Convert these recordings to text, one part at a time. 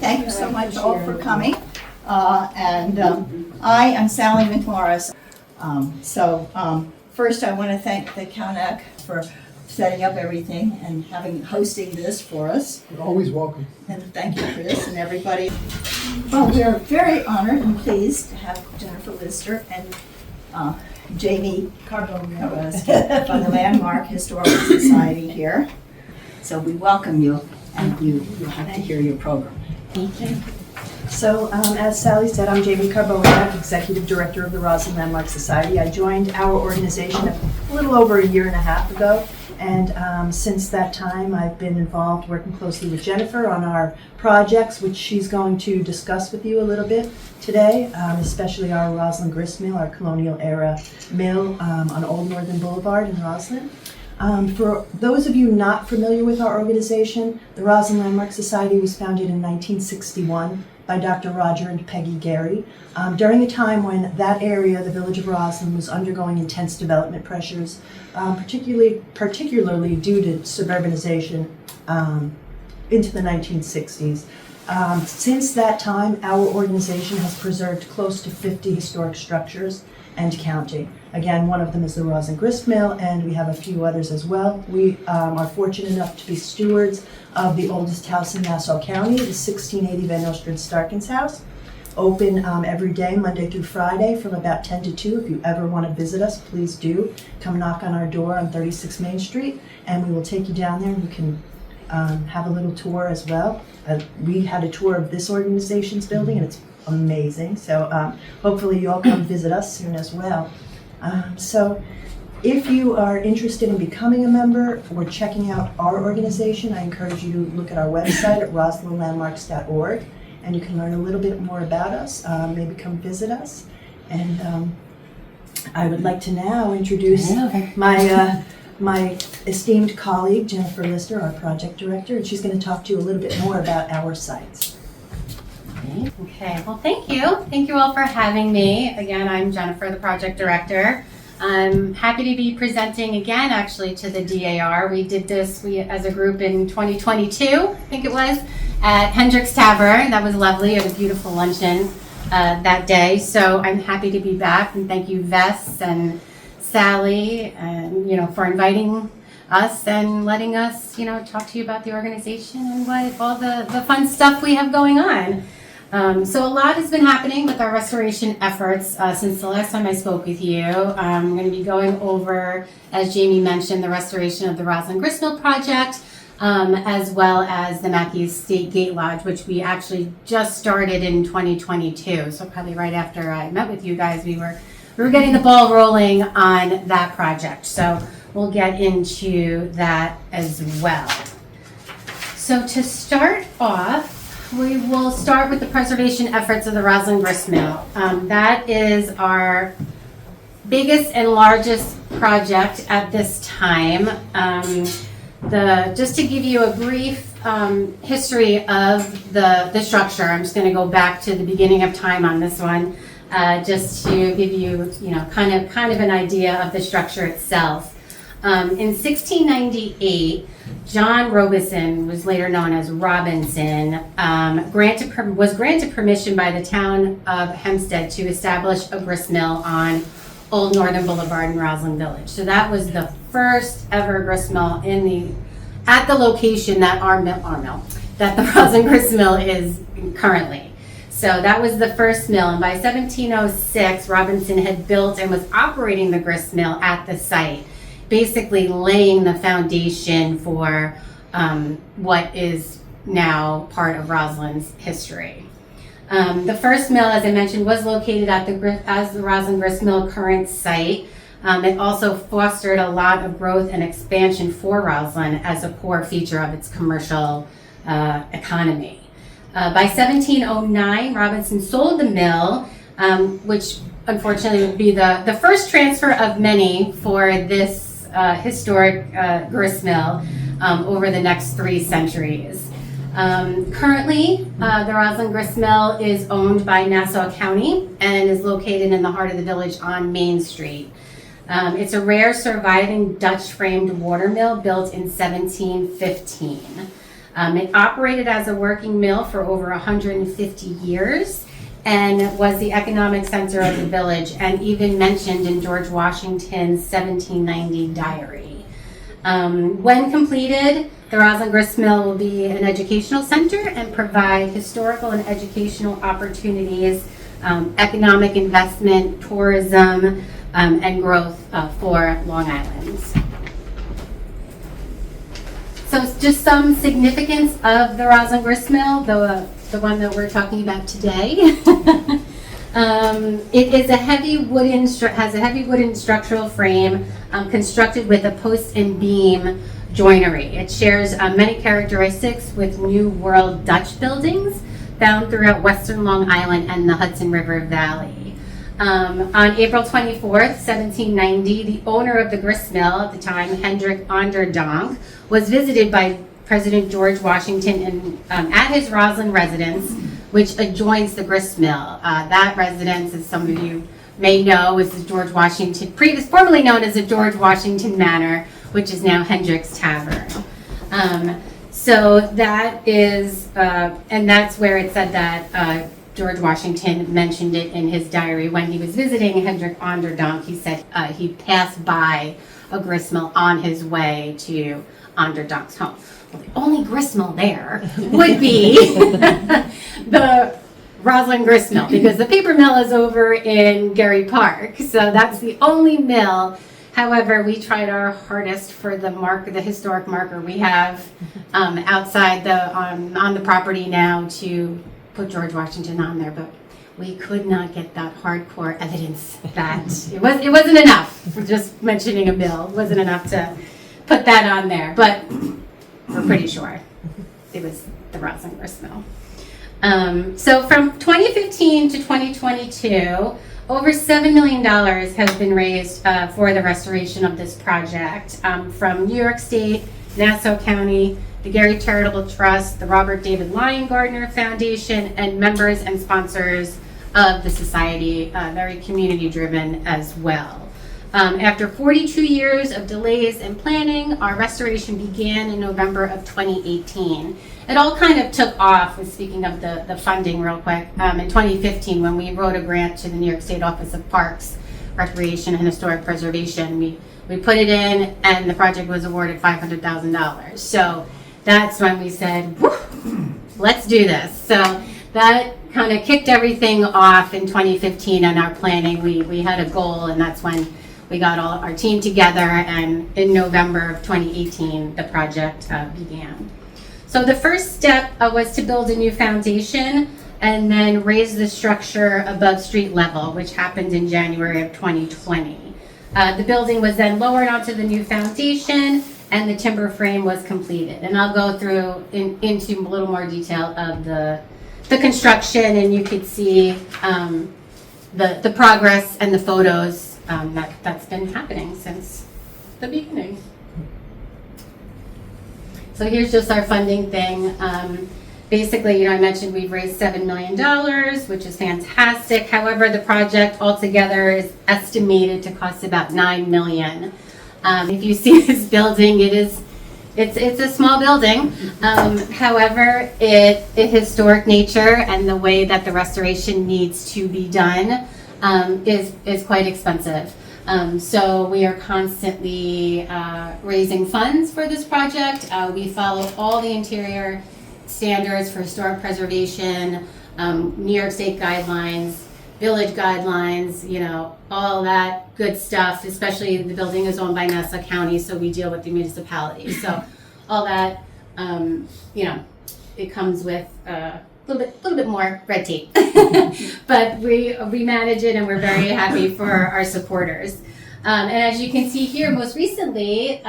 Thank you so much all for coming. I am Sally McMorris. First I want to thank the CANAC for setting up everything and hosting this for us. You're always welcome. And thank you, Chris, and everybody. Well, we're very honored and pleased to have Jennifer Lister and Jamie Carbone from the Landmark Historical Society here. So we welcome you, and you have to hear your program. Thank you. So, as Sally said, I'm Jamie Carbone, Executive Director of the Roslyn Landmark Society. I joined our organization a little over a year and a half ago, and since that time I've been involved working closely with Jennifer on our projects, which she's going to discuss with you a little bit today, especially our Roslyn Grist Mill, our colonial era mill on Old Northern Boulevard in Roslyn. For those of you not familiar with our organization, the Roslyn Landmark Society was founded in 1961 by Dr. Roger and Peggy Gary during a time when that area, the village of Roslyn, was undergoing intense development pressures, particularly due to suburbanization into the 1960s. Since that time, our organization has preserved close to 50 historic structures and counting. Again, one of them is the Roslyn Grist Mill, and we have a few others as well. We are fortunate enough to be stewards of the oldest house in Nassau County, the 1680 Van Nostrand Starkins house. Open every day, Monday through Friday, from about 10 to 2. If you ever want to visit us, please do. Come knock on our door on 36 Main Street, and we will take you down there, and you can have a little tour as well. We had a tour of this organization's building, and it's amazing. So hopefully you all come visit us soon as well. So if you are interested in becoming a member or checking out our organization, I encourage you to look at our website at roslynlandmarks.org, and you can learn a little bit more about us. Maybe come visit us. And I would like to now introduce my esteemed colleague, Jennifer Lister, our project director, and she's going to talk to you a little bit more about our sites. Okay, well, thank you. Thank you all for having me. Again, I'm Jennifer, the project director. I'm happy to be presenting again, actually, to the DAR. We did this as a group in 2022, I think it was, at Hendrick's Tavern. That was lovely. It was a beautiful luncheon that day. So I'm happy to be back, and thank you, Vess and Sally, and for inviting us and letting us, talk to you about the organization and what all the fun stuff we have going on. So a lot has been happening with our restoration efforts since the last time I spoke with you. I'm going to be going over, as Jamie mentioned, the restoration of the Roslyn Grist Mill project, as well as the Mackay Gate Lodge, which we actually just started in 2022. So probably right after I met with you guys, we were getting the ball rolling on that project. So we'll get into that as well. So to start off, we will start with the preservation efforts of the Roslyn Grist Mill. That is our biggest and largest project at this time. Just to give you a brief history of the structure, I'm just going to go back to the beginning of time on this one, just to give you, kind of an idea of the structure itself. In 1698, John Robison, was later known as Robinson, was granted permission by the town of Hempstead to establish a grist mill on Old Northern Boulevard in Roslyn Village. So that was the first ever grist mill at the location that that the Roslyn Grist Mill is currently. So that was the first mill, and by 1706, Robinson had built and was operating the grist mill at the site, basically laying the foundation for what is now part of Roslyn's history. The first mill, as I mentioned, was located at the Roslyn Grist Mill current site. It also fostered a lot of growth and expansion for Roslyn as a core feature of its commercial economy. By 1709, Robinson sold the mill, which unfortunately would be the first transfer of many for this historic grist mill over the next 3 centuries. Currently, the Roslyn Grist Mill is owned by Nassau County and is located in the heart of the village on Main Street. It's a rare surviving Dutch framed water mill built in 1715. It operated as a working mill for over 150 years and was the economic center of the village, and even mentioned in George Washington's 1790 diary. When completed, the Roslyn Grist Mill will be an educational center and provide historical and educational opportunities, economic investment, tourism, and growth for Long Island. So just some significance of the Roslyn Grist Mill, the one that we're talking about today. It is a heavy wooden, has a heavy wooden structural frame constructed with a post and beam joinery. It shares many characteristics with New World Dutch buildings found throughout western Long Island and the Hudson River Valley. On April 24th, 1790, the owner of the grist mill at the time, Hendrik Onderdonk, was visited by President George Washington at his Roslyn residence, which adjoins the grist mill. That residence, as some of you may know, is the George Washington, formerly known as the George Washington Manor, which is now Hendrick's Tavern. So that is, and that's where it said that George Washington mentioned it in his diary when he was visiting Hendrik Onderdonk. He said he passed by a grist mill on his way to Onderdonk's home. Well, the only grist mill there would be the Roslyn Grist Mill, because the paper mill is over in Gary Park. So that's the only mill. However, we tried our hardest for the historic marker we have outside on the property now to put George Washington on there, but we could not get that hardcore evidence that it wasn't enough. Just mentioning a mill wasn't enough to put that on there, but we're pretty sure it was the Roslyn Grist Mill. So from 2015 to 2022, over $7 million has been raised for the restoration of this project from New York State, Nassau County, the Gary Charitable Trust, the Robert David Lyon Gardner Foundation, and members and sponsors of the society, very community driven as well. After 42 years of delays and planning, our restoration began in November of 2018. It all kind of took off, with speaking of the funding real quick, in 2015 when we wrote a grant to the New York State Office of Parks, Recreation, and Historic Preservation. We put it in, and the project was awarded $500,000. So that's when we said, let's do this. So that kind of kicked everything off in 2015 in our planning. We had a goal, and that's when we got all our team together, and in November of 2018, the project began. So the first step was to build a new foundation and then raise the structure above street level, which happened in January of 2020. The building was then lowered onto the new foundation, and the timber frame was completed. And I'll go through into a little more detail of the construction, and you could see the progress and the photos that's been happening since the beginning. So here's just our funding thing. Basically, I mentioned we've raised $7 million, which is fantastic. However, the project altogether is estimated to cost about $9 million. If you see this building, it's a small building. However, its historic nature and the way that the restoration needs to be done is quite expensive. So we are constantly raising funds for this project. We follow all the interior standards for historic preservation, New York State guidelines, village guidelines, all that good stuff. Especially the building is owned by Nassau County, so we deal with the municipality. So all that, it comes with a little bit more red tape, but we manage it, and we're very happy for our supporters. And as you can see here, most recently,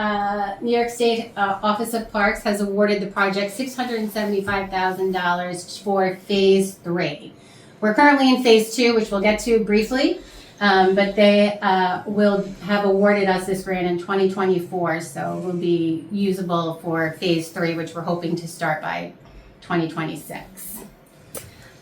New York State Office of Parks has awarded the project $675,000 for Phase 3. We're currently in Phase 2, which we'll get to briefly, but they will have awarded us this grant in 2024, so it will be usable for Phase 3, which we're hoping to start by 2026.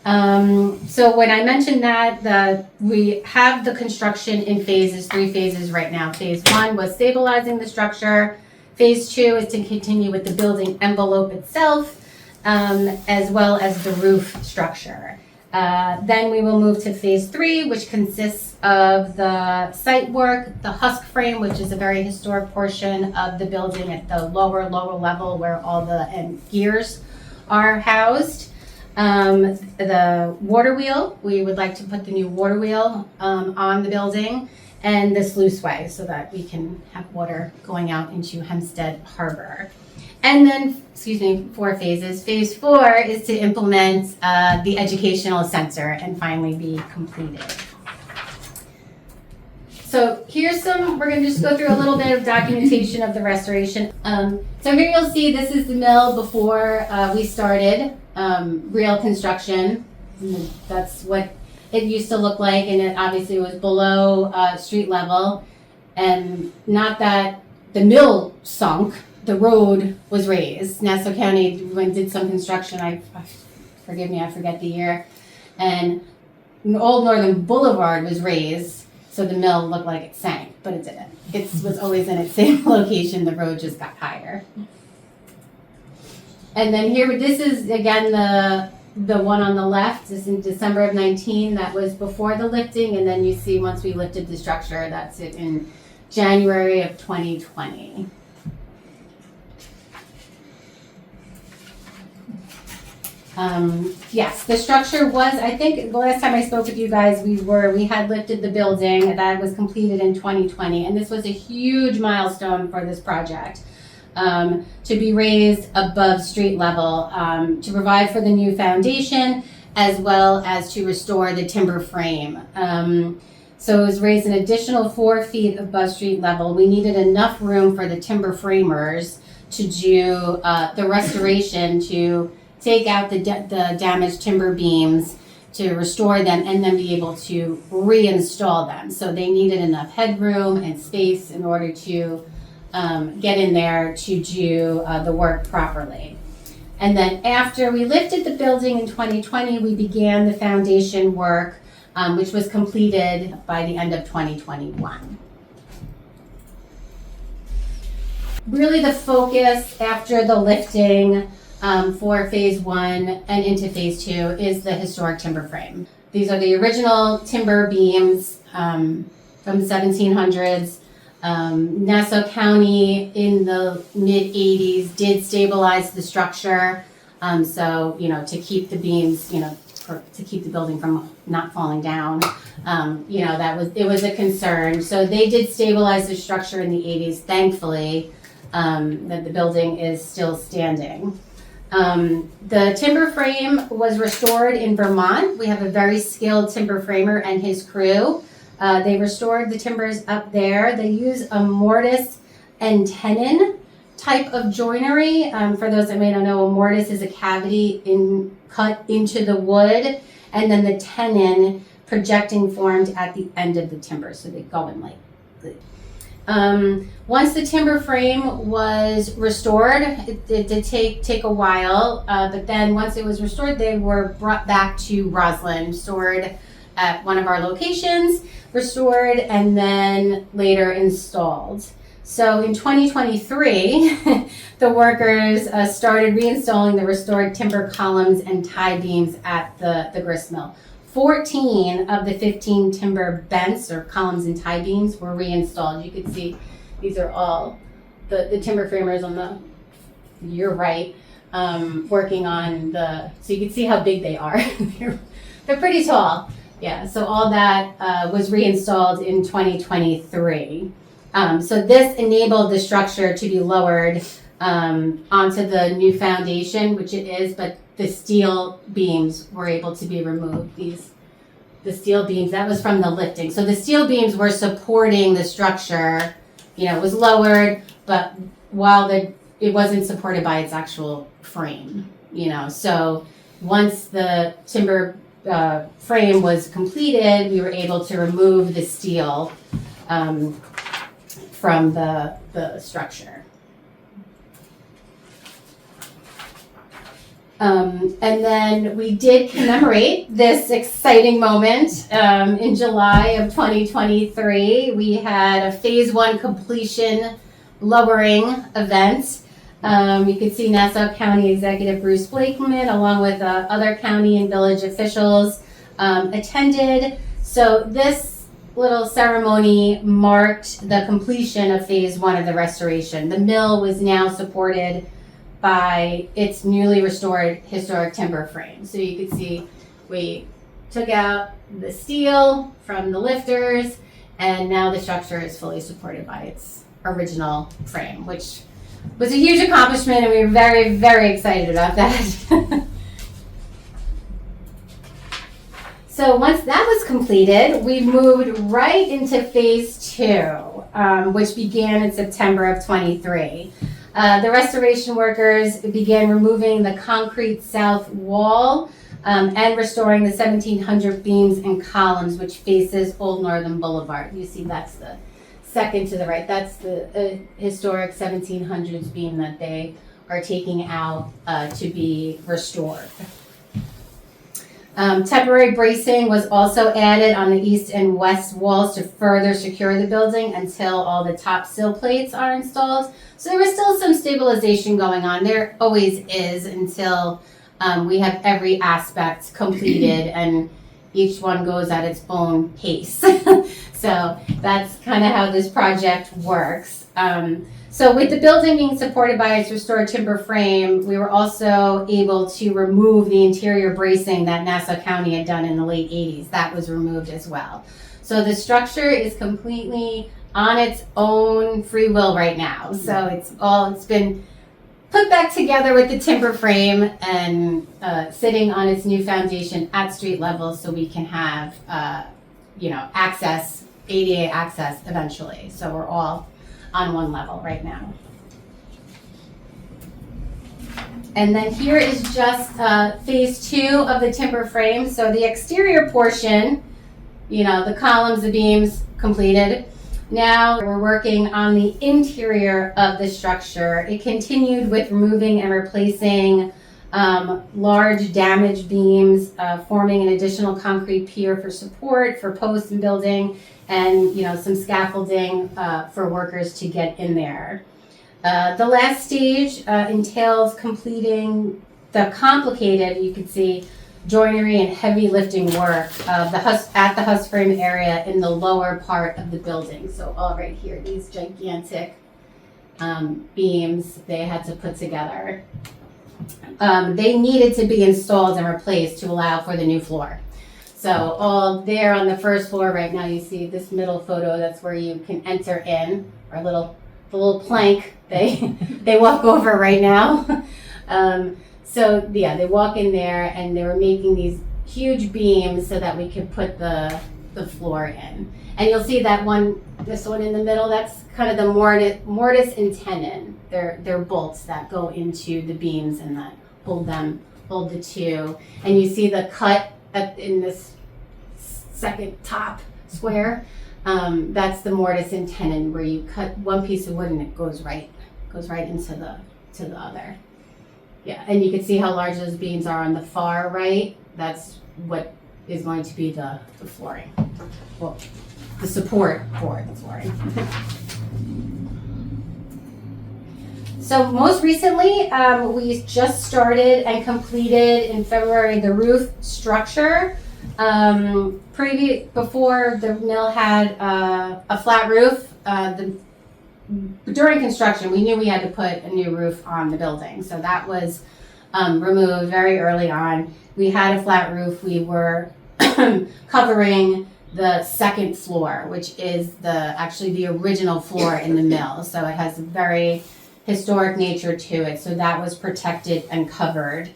So when I mentioned that we have the construction in phases, 3 phases right now. Phase 1 was stabilizing the structure. Phase 2 is to continue with the building envelope itself, as well as the roof structure. Then we will move to Phase 3, which consists of the site work, the husk frame, which is a very historic portion of the building at the lower level where all the gears are housed. The water wheel, we would like to put the new water wheel on the building, and the sluiceway so that we can have water going out into Hempstead Harbor. And then, 4 phases. Phase 4 is to implement the educational center and finally be completed. So here's we're going to just go through a little bit of documentation of the restoration. So here you'll see this is the mill before we started real construction. That's what it used to look like, and it obviously was below street level. And not that the mill sunk, the road was raised. Nassau County did some construction, forgive me, I forget the year. And Old Northern Boulevard was raised, so the mill looked like it sank, but it didn't. It was always in its same location, the road just got higher. And then here, this is again the one on the left. This is in December of 19. That was before the lifting, and then you see once we lifted the structure, that's it in January of 2020. Yes, the structure was, I think the last time I spoke with you guys, we had lifted the building. That was completed in 2020, and this was a huge milestone for this project. To be raised above street level, to provide for the new foundation, as well as to restore the timber frame. So it was raised an additional 4 feet above street level. We needed enough room for the timber framers to do the restoration, to take out the damaged timber beams, to restore them, and then be able to reinstall them. So they needed enough headroom and space in order to get in there to do the work properly. And then after we lifted the building in 2020, we began the foundation work, which was completed by the end of 2021. Really the focus after the lifting for Phase 1 and into Phase 2 is the historic timber frame. These are the original timber beams from the 1700s. Nassau County in the mid-80s did stabilize the structure, so to keep the beams, to keep the building from not falling down. It was a concern. So they did stabilize the structure in the 80s, thankfully, that the building is still standing. The timber frame was restored in Vermont. We have a very skilled timber framer and his crew. They restored the timbers up there. They use a mortise and tenon type of joinery. For those that may not know, a mortise is a cavity cut into the wood, and then the tenon projecting formed at the end of the timber. So they go in like this. Once the timber frame was restored, it did take a while, but then once it was restored, they were brought back to Roslyn, stored at one of our locations, restored, and then later installed. So in 2023, the workers started reinstalling the restored timber columns and tie beams at the grist mill. 14 of the 15 timber bents or columns and tie beams were reinstalled. You can see these are all the timber framers on your right, working on so you can see how big they are. They're pretty tall. Yeah, so all that was reinstalled in 2023. So this enabled the structure to be lowered onto the new foundation, which it is, but the steel beams were able to be removed. The steel beams, that was from the lifting. So the steel beams were supporting the structure. It was lowered, but while it wasn't supported by its actual frame. So once the timber frame was completed, we were able to remove the steel from the structure. And then we did commemorate this exciting moment in July of 2023. We had a Phase 1 completion lowering event. You can see Nassau County Executive Bruce Blakeman, along with other county and village officials, attended. So this little ceremony marked the completion of phase 1 of the restoration. The mill was now supported by its newly restored historic timber frame. So you can see we took out the steel from the lifters, and now the structure is fully supported by its original frame, which was a huge accomplishment, and we were very, very excited about that. So once that was completed, we moved right into phase 2, which began in September of 23. The restoration workers began removing the concrete south wall and restoring the 1700 beams and columns which faces Old Northern Boulevard. You see that's the second to the right. That's the historic 1700s beam that they are taking out to be restored. Temporary bracing was also added on the east and west walls to further secure the building until all the top sill plates are installed. So there was still some stabilization going on. There always is until we have every aspect completed and each one goes at its own pace. So that's kind of how this project works. So with the building being supported by its restored timber frame, we were also able to remove the interior bracing that Nassau County had done in the late 80s. That was removed as well. So the structure is completely on its own free will right now. So it's been put back together with the timber frame and sitting on its new foundation at street level, so we can have access, ADA access eventually. So we're all on one level right now. And then here is just phase 2 of the timber frame. So the exterior portion, the columns, the beams completed. Now we're working on the interior of the structure. It continued with removing and replacing large damaged beams, forming an additional concrete pier for support for posts and building, and some scaffolding for workers to get in there. The last stage entails completing the complicated, you can see, joinery and heavy lifting work of at the husk frame area in the lower part of the building. So all right here, these gigantic beams they had to put together. They needed to be installed and replaced to allow for the new floor. So all there on the first floor right now, you see this middle photo, that's where you can enter in, our the little plank they walk over right now. So yeah, they walk in there and they were making these huge beams so that we could put the floor in. And you'll see that this one in the middle, that's kind of the mortise and tenon. They're bolts that go into the beams and that hold the two. And you see the cut in this second top square. That's the mortise and tenon, where you cut one piece of wood and it goes right into the other. Yeah, and you can see how large those beams are on the far right. That's what is going to be the flooring. Well, the support for the flooring. So most recently, we just started and completed in February the roof structure. Before the mill had a flat roof, during construction, we knew we had to put a new roof on the building. So that was removed very early on. We had a flat roof. We were covering the second floor, which is actually the original floor in the mill. So it has a very historic nature to it. So that was protected and covered.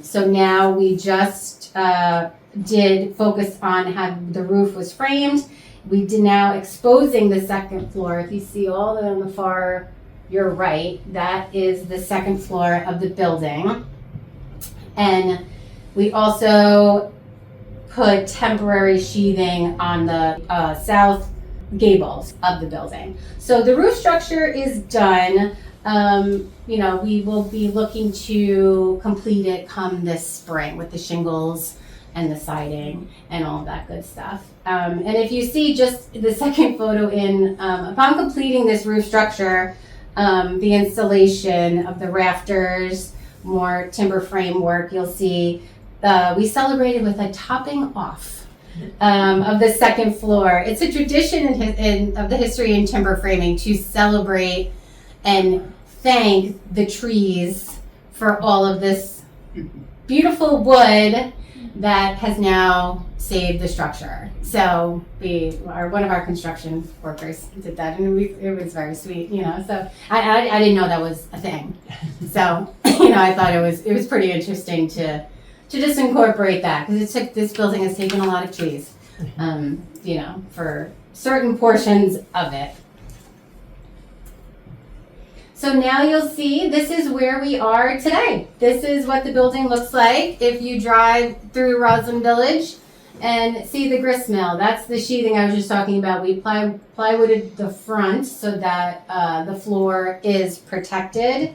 So now we just did focus on how the roof was framed. We did now exposing the second floor. If you see all on the far your right, that is the second floor of the building. And we also put temporary sheathing on the south gables of the building. So the roof structure is done. We will be looking to complete it come this spring with the shingles and the siding and all of that good stuff. And if you see just the second photo upon completing this roof structure, the installation of the rafters, more timber framework, you'll see we celebrated with a topping off of the second floor. It's a tradition of the history in timber framing to celebrate and thank the trees for all of this beautiful wood that has now saved the structure. So one of our construction workers did that, and it was very sweet, So I didn't know that was a thing. So I thought it was pretty interesting to just incorporate that, because this building has taken a lot of trees, for certain portions of it. So now you'll see this is where we are today. This is what the building looks like if you drive through Roslyn Village and see the grist mill. That's the sheathing I was just talking about. We plywooded the front so that the floor is protected.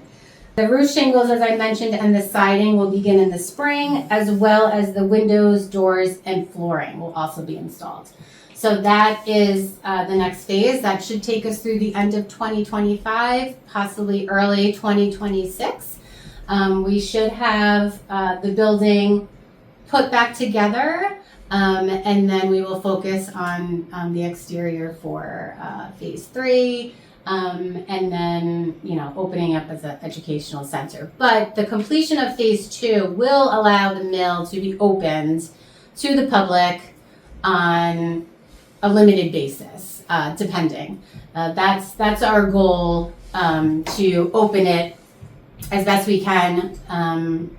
The roof shingles, as I mentioned, and the siding will begin in the spring, as well as the windows, doors, and flooring will also be installed. So that is the next phase. That should take us through the end of 2025, possibly early 2026. We should have the building put back together, and then we will focus on the exterior for phase 3, and then opening up as an educational center. But the completion of phase 2 will allow the mill to be opened to the public on a limited basis, depending. That's our goal, to open it as best we can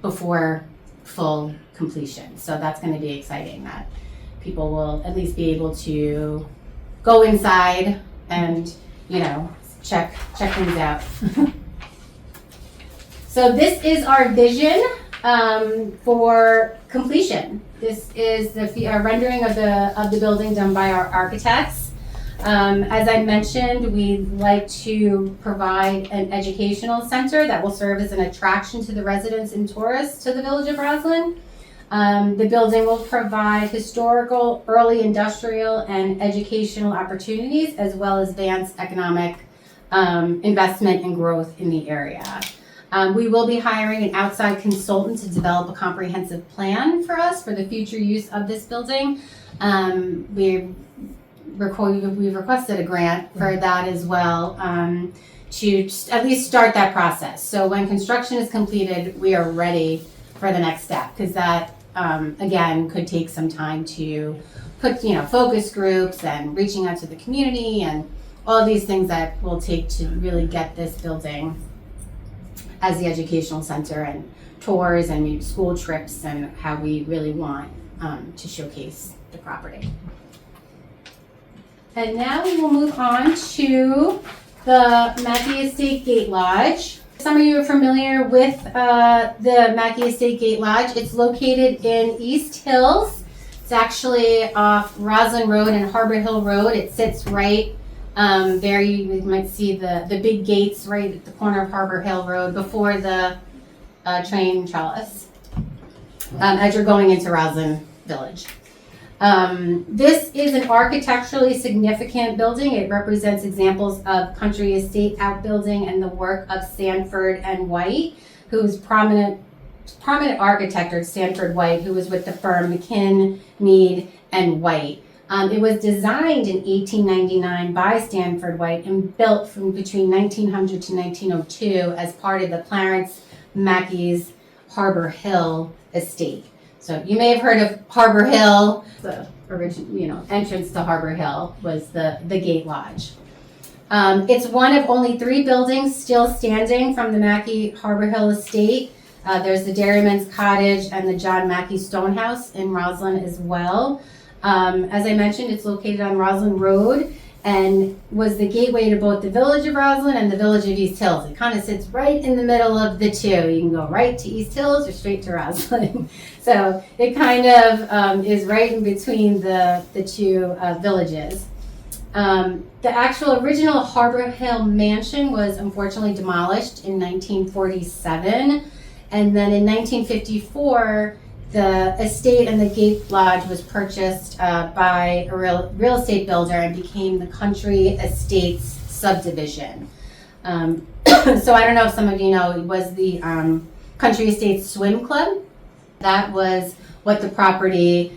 before full completion. So that's going to be exciting, that people will at least be able to go inside and check things out. So this is our vision for completion. This is the rendering of the building done by our architects. As I mentioned, we'd like to provide an educational center that will serve as an attraction to the residents and tourists to the village of Roslyn. The building will provide historical, early industrial, and educational opportunities, as well as advanced economic investment and growth in the area. We will be hiring an outside consultant to develop a comprehensive plan for us for the future use of this building. We've requested a grant for that as well, to at least start that process. So when construction is completed, we are ready for the next step, because that, again, could take some time to put, focus groups and reaching out to the community and all these things that will take to really get this building as the educational center, and tours and school trips, and how we really want to showcase the property. And now we will move on to the Mackay Gate Lodge. Some of you are familiar with the Mackay Gate Lodge. It's located in East Hills. It's actually off Roslyn Road and Harbor Hill Road. It sits right there. You might see the big gates right at the corner of Harbor Hill Road before the train trellis, as you're going into Roslyn Village. This is an architecturally significant building. It represents examples of country estate outbuilding and the work of Sanford and White, who's prominent architect, Sanford White, who was with the firm McKinn, Mead, and White. It was designed in 1899 by Sanford White and built from between 1900 to 1902 as part of the Clarence Mackay's Harbor Hill estate. So you may have heard of Harbor Hill. The original, entrance to Harbor Hill was the Gate Lodge. It's one of only 3 buildings still standing from the Mackay Harbor Hill estate. There's the Dairyman's Cottage and the John Mackay Stonehouse in Roslyn as well. As I mentioned, it's located on Roslyn Road and was the gateway to both the village of Roslyn and the village of East Hills. It kind of sits right in the middle of the two. You can go right to East Hills or straight to Roslyn. So it kind of is right in between the two villages. The actual original Harbor Hill mansion was unfortunately demolished in 1947. And then in 1954, the estate and the Gate Lodge was purchased by a real estate builder and became the Country Estates subdivision. So I don't know if some of you know, it was the Country Estates Swim Club. That was what the property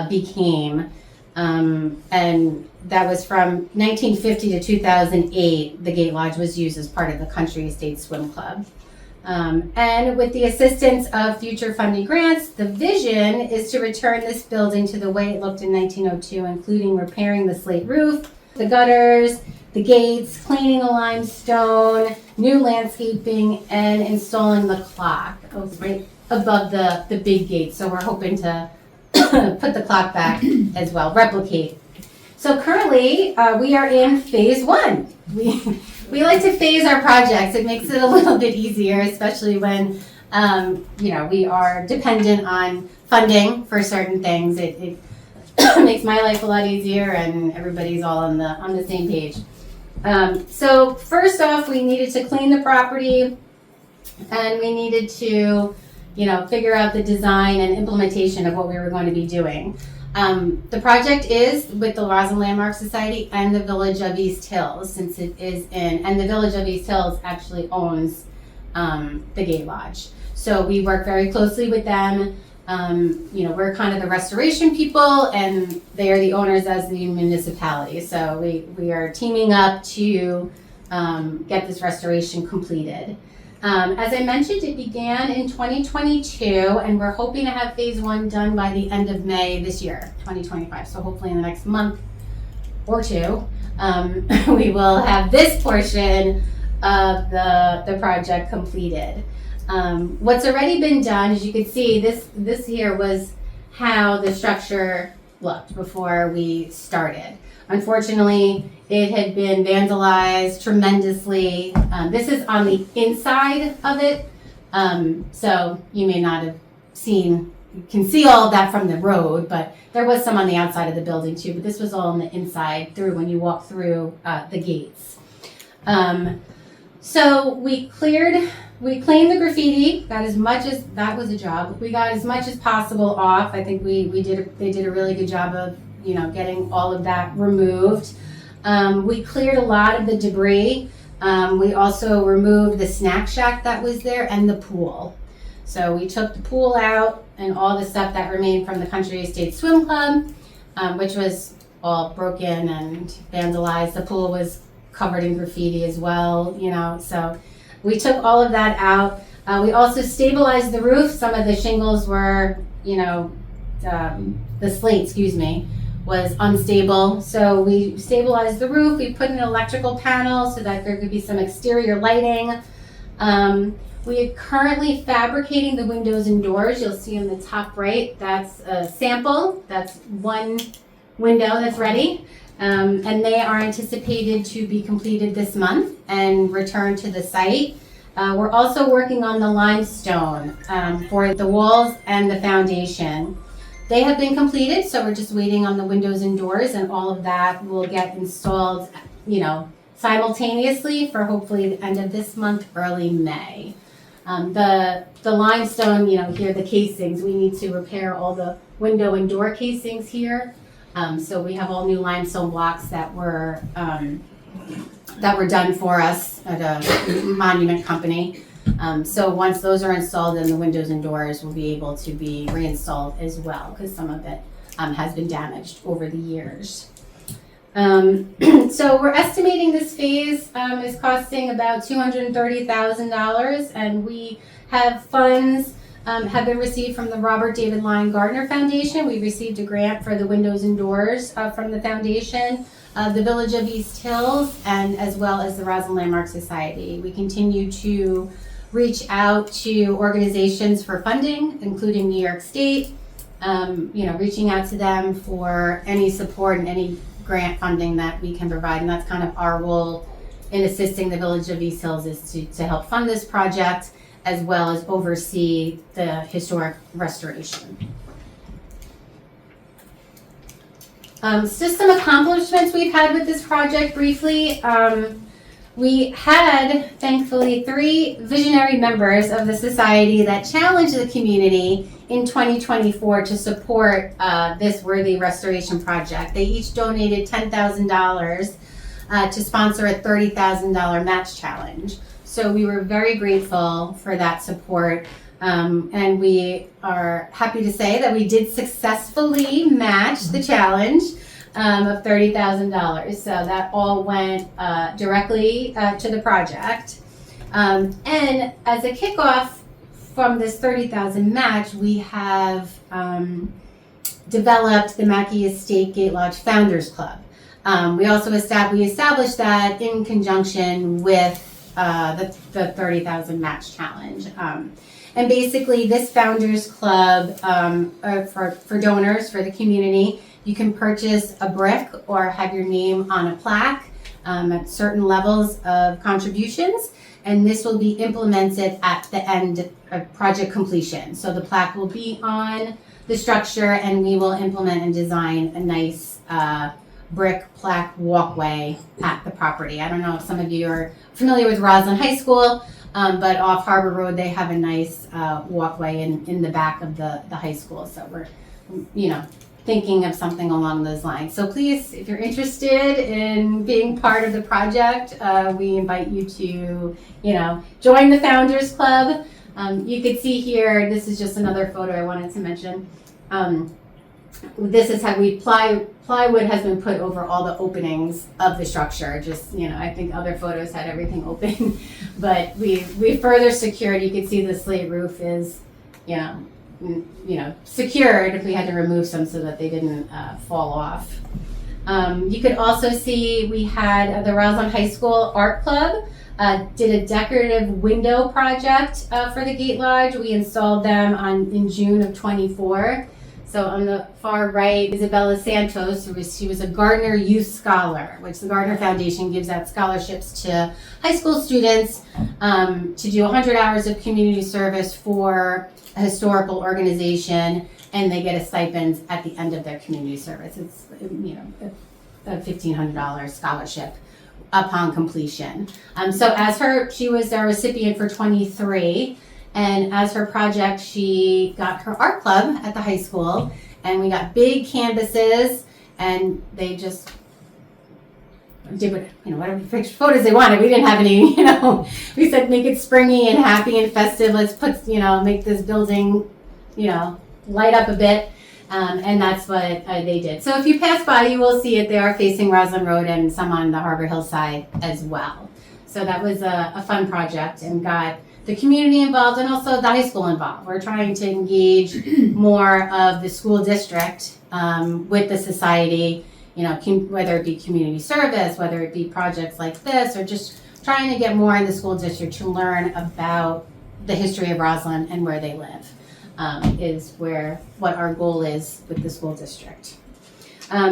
became. And that was from 1950 to 2008. The Gate Lodge was used as part of the Country Estates Swim Club. And with the assistance of future funding grants, the vision is to return this building to the way it looked in 1902, including repairing the slate roof, the gutters, the gates, cleaning the limestone, new landscaping, and installing the clock right above the big gate. So we're hoping to put the clock back as well, replicate. So currently, we are in phase 1. We like to phase our projects. It makes it a little bit easier, especially when we are dependent on funding for certain things. It makes my life a lot easier, and everybody's all on the same page. So first off, we needed to clean the property, and we needed to figure out the design and implementation of what we were going to be doing. The project is with the Roslyn Landmark Society and the Village of East Hills, since it is and the Village of East Hills actually owns the Gate Lodge. So we work very closely with them. We're kind of the restoration people, and they are the owners as the municipality. So we are teaming up to get this restoration completed. As I mentioned, it began in 2022, and we're hoping to have phase 1 done by the end of May this year, 2025. So hopefully in the next month or two, we will have this portion of the project completed. What's already been done, as you can see, this here was how the structure looked before we started. Unfortunately, it had been vandalized tremendously. This is on the inside of it, so you may not have you can see all of that from the road, but there was some on the outside of the building too, but this was all on the inside through when you walk through the gates. So we cleaned the graffiti, got as much as, that was a job, we got as much as possible off. I think they did a really good job of getting all of that removed. We cleared a lot of the debris. We also removed the snack shack that was there and the pool. So we took the pool out and all the stuff that remained from the Country Estates Swim Club, which was all broken and vandalized. The pool was covered in graffiti as well, so we took all of that out. We also stabilized the roof. Some of the shingles were, the slate, was unstable. So we stabilized the roof. We put an electrical panel so that there could be some exterior lighting. We are currently fabricating the windows and doors. You'll see on the top right, that's a sample. That's one window that's ready. And they are anticipated to be completed this month and returned to the site. We're also working on the limestone for the walls and the foundation. They have been completed, so we're just waiting on the windows and doors, and all of that will get installed, simultaneously for hopefully the end of this month, early May. The limestone, here, the casings, we need to repair all the window and door casings here. So we have all new limestone blocks that were done for us at a monument company. So once those are installed, then the windows and doors will be able to be reinstalled as well, because some of it has been damaged over the years. So we're estimating this phase is costing about $230,000, and we have funds have been received from the Robert David Lyon Gardner Foundation. We received a grant for the windows and doors from the foundation, the Village of East Hills, and as well as the Roslyn Landmark Society. We continue to reach out to organizations for funding, including New York State, reaching out to them for any support and any grant funding that we can provide. And that's kind of our role in assisting the Village of East Hills, is to help fund this project as well as oversee the historic restoration. Just some accomplishments we've had with this project briefly. we had, thankfully, 3 visionary members of the society that challenged the community in 2024 to support this worthy restoration project. They each donated $10,000 to sponsor a $30,000 match challenge. So we were very grateful for that support. And we are happy to say that we did successfully match the challenge of $30,000. So that all went directly to the project. And as a kickoff from this $30,000 match, we have developed the Mackay Gate Lodge Founders Club. We also established that in conjunction with the $30,000 match challenge. And basically, this Founders Club for donors, for the community, you can purchase a brick or have your name on a plaque at certain levels of contributions, and this will be implemented at the end of project completion. So the plaque will be on the structure, and we will implement and design a nice brick plaque walkway at the property. I don't know if some of you are familiar with Roslyn High School, but off Harbor Road, they have a nice walkway in the back of the high school. So we're, thinking of something along those lines. So please, if you're interested in being part of the project, we invite you to, join the Founders Club. You could see here, this is just another photo I wanted to mention. This is how plywood has been put over all the openings of the structure. Just, I think other photos had everything open, but we further secured. You can see the slate roof is, secured. We had to remove some so that they didn't fall off. You could also see we had the Roslyn High School Art Club did a decorative window project for the Gate Lodge. We installed them in June of 24. So on the far right, Isabella Santos, she was a Gardner Youth Scholar, which the Gardner Foundation gives out scholarships to high school students to do 100 hours of community service for a historical organization, and they get a stipend at the end of their community service. It's a $1,500 scholarship upon completion. So she was our recipient for 23. And as her project, she got her art club at the high school, and we got big canvases, and they just did whatever photos they wanted. We didn't have any, we said make it springy and happy and festive. Let's put, make this building, light up a bit. And that's what they did. So if you pass by, you will see it. They are facing Roslyn Road and some on the Harbor Hill side as well. So that was a fun project and got the community involved and also the high school involved. We're trying to engage more of the school district with the society, whether it be community service, whether it be projects like this, or just trying to get more in the school district to learn about the history of Roslyn and where they live. Is what our goal is with the school district.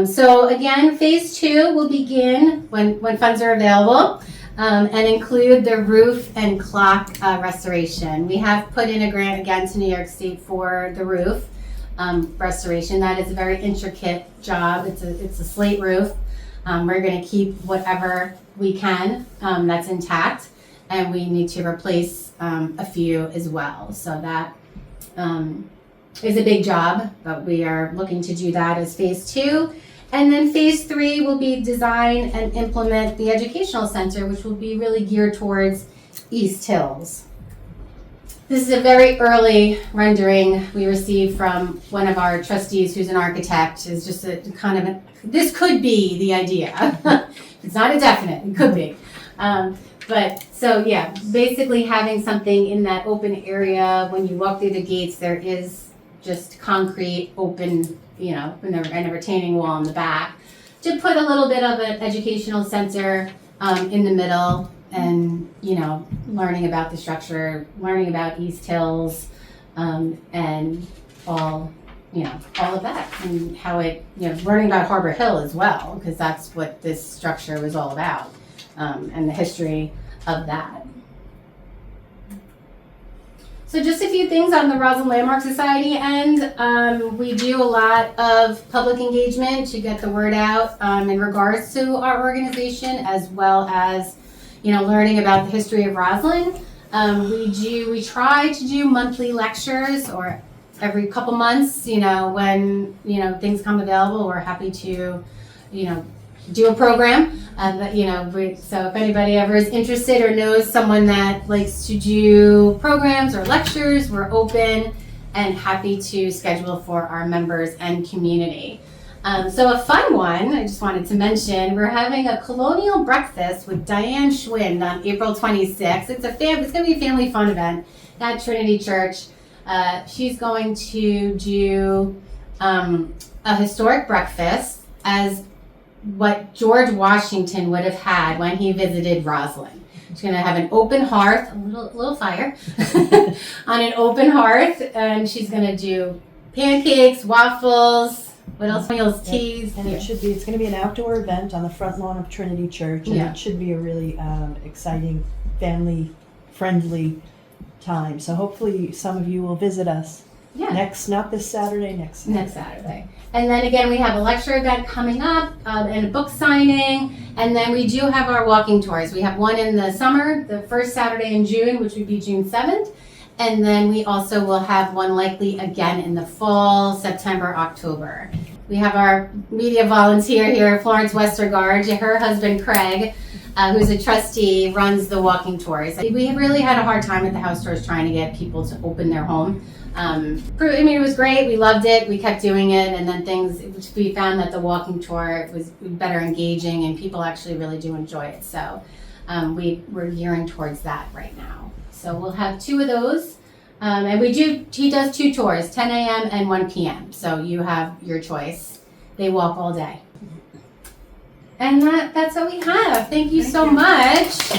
So again, phase 2 will begin when funds are available and include the roof and clock restoration. We have put in a grant again to New York State for the roof restoration. That is a very intricate job. It's a slate roof. We're going to keep whatever we can that's intact, and we need to replace a few as well. So that is a big job, but we are looking to do that as phase 2. And then phase 3 will be design and implement the educational center, which will be really geared towards East Hills. This is a very early rendering we received from one of our trustees who's an architect. Is just this could be the idea. It's not a definite, it could be. But so yeah, basically having something in that open area when you walk through the gates, there is just concrete open, and a retaining wall in the back to put a little bit of an educational center in the middle, and learning about the structure, learning about East Hills, and all of that, and how it, learning about Harbor Hill as well, because that's what this structure was all about. And the history of that. So just a few things on the Roslyn Landmark Society end. We do a lot of public engagement to get the word out in regards to our organization, as well as, learning about the history of Roslyn. We try to do monthly lectures or every couple months, when, things come available, we're happy to, do a program. So if anybody ever is interested or knows someone that likes to do programs or lectures, we're open and happy to schedule for our members and community. So a fun one, I just wanted to mention, we're having a colonial breakfast with Diane Schwind on April 26th. It's going to be a family fun event at Trinity Church. She's going to do a historic breakfast as what George Washington would have had when he visited Roslyn. She's going to have an open hearth, a little fire, on an open hearth, and she's going to do pancakes, waffles, what else? Meals, teas. And it's going to be an outdoor event on the front lawn of Trinity Church, and it should be a really exciting, family-friendly time. So hopefully some of you will visit us. Yeah. Not this Saturday, next Saturday. And then again, we have a lecture event coming up and a book signing. And then we do have our walking tours. We have one in the summer, the first Saturday in June, which would be June 7th. And then we also will have one likely again in the fall, September, October. We have our media volunteer here, Florence Westergaard. Her husband, Craig, who's a trustee, runs the walking tours. We really had a hard time at the house tours trying to get people to open their home. It was great. We loved it. We kept doing it. And then we found that the walking tour was better engaging and people actually really do enjoy it. So we're gearing towards that right now. So we'll have 2 of those. And he does 2 tours, 10 a.m. and 1 p.m. So you have your choice. They walk all day. And that's what we have. Thank you so much.